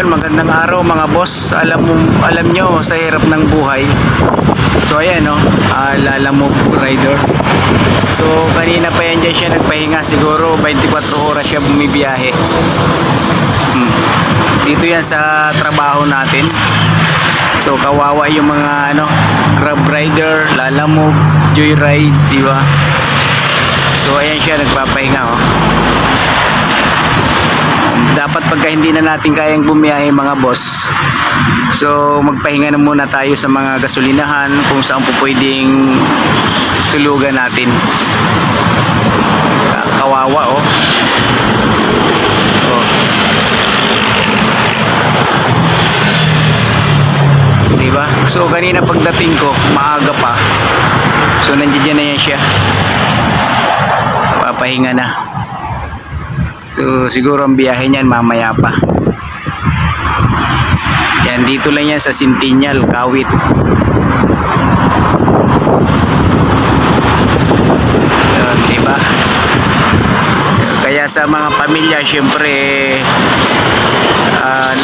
Ayun, magandang araw mga boss. Alam nyo sa hirap ng buhay. So ayan no, Lalamove rider. So kanina pa yan dyan siya nagpahinga, siguro 24 oras siya bumibiyahe. Dito yan sa trabaho natin. So kawawa yung mga Grab rider, Lalamove, Joyride, di ba? So ayan siya nagpapahinga oh. Dapat pagka hindi na natin kayang bumiyahe mga boss, so magpahinga na muna tayo sa mga gasolinahan kung saan po pwedeng tulugan natin. Kawawa oh. Diba? So kanina pagdating ko maaga pa, so nandiyan na yan siya, papahinga na. So siguro ang biyahe niyan mamaya pa. Yan, dito lang yan sa Centennial, Kawit. Yan, diba? Kaya sa mga pamilya, syempre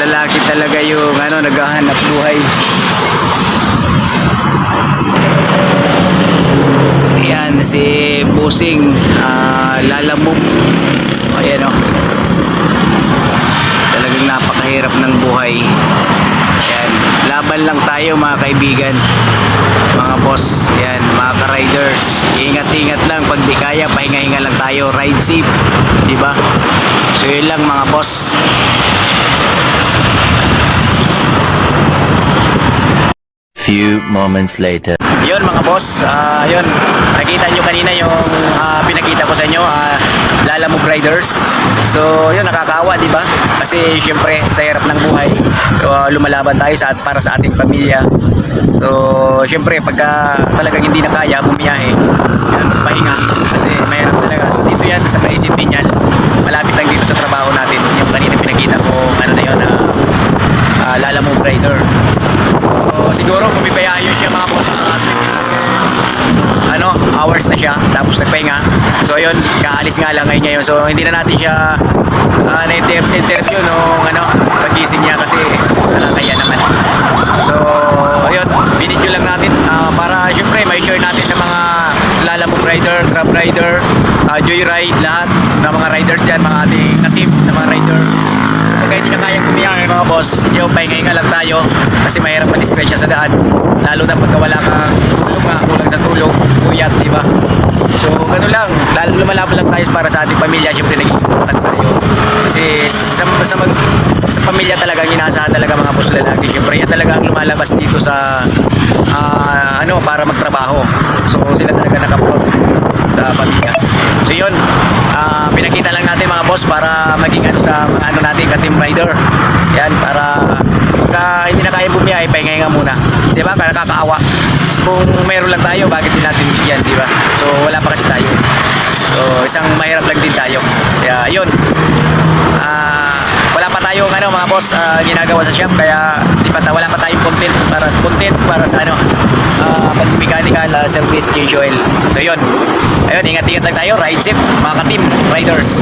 lalaki talaga yung naghahanap buhay. Yan si Busing, Lalamove. Ayan o, talagang napakahirap ng buhay. Ayan, laban lang tayo mga kaibigan, mga boss. Ayan, mga ka-riders, ingat-ingat lang. Pag di kaya, pahinga-hinga lang tayo. Ride safe, diba? So yun lang mga boss. Few moments later. Yun mga boss, yun, nakita nyo kanina yung pinakita ko sa inyo, Lalamove riders. So yun, nakakaawa diba? Kasi syempre sa hirap ng buhay, lumalaban tayo para sa ating pamilya. So syempre pagka talagang hindi na kaya bumiyahe, yan, pahinga kasi mahirap talaga. So dito yan sa may Centennial, malapit lang dito sa trabaho natin. Yung kanina pinakita ko, Lalamove rider. So siguro bumibayahe yun siya mga boss, hours na siya tapos nagpahinga. So ayun, kaalis nga lang ngayon. So hindi na natin siya na-interview nung pagising niya kasi nakakaya naman. So ayun, binidyo lang natin para syempre may share natin sa mga Lalamove rider, Grab rider, Joyride, lahat ng mga riders dyan, mga ating ka-team na mga rider. So pagka hindi na kayang bumiyahe mga boss, yung pahinga lang tayo kasi mahirap madispresya sa daan, lalo na pagka wala kang tulog kulang sa tulog, puyat, diba? So gano'n lang, lalo lumalaban lang tayo para sa ating pamilya. Siyempre naging important tayo kasi sa pamilya talaga inaasahan talaga mga boss lalaki. Siyempre yan talaga ang lumalabas dito sa para magtrabaho. So sila talaga nakaplot sa pamilya. So yun, pinakita lang natin mga boss para maging sa mga natin ka-team rider. Yan, para pagka hindi na kaya bumiyahe, pahinga muna, diba? Kaya nakakaawa. So, kung mayroon lang tayo, bakit din natin bigyan, diba? So wala pa kasi tayo. So isang mahirap lang din tayo. Kaya yun, wala pa tayong mga boss ginagawa sa shop, kaya wala pa tayong content para sa pag-mechanical service change oil. So yun, ayun, ingat-ingat lang tayo, ride safe mga ka-team riders.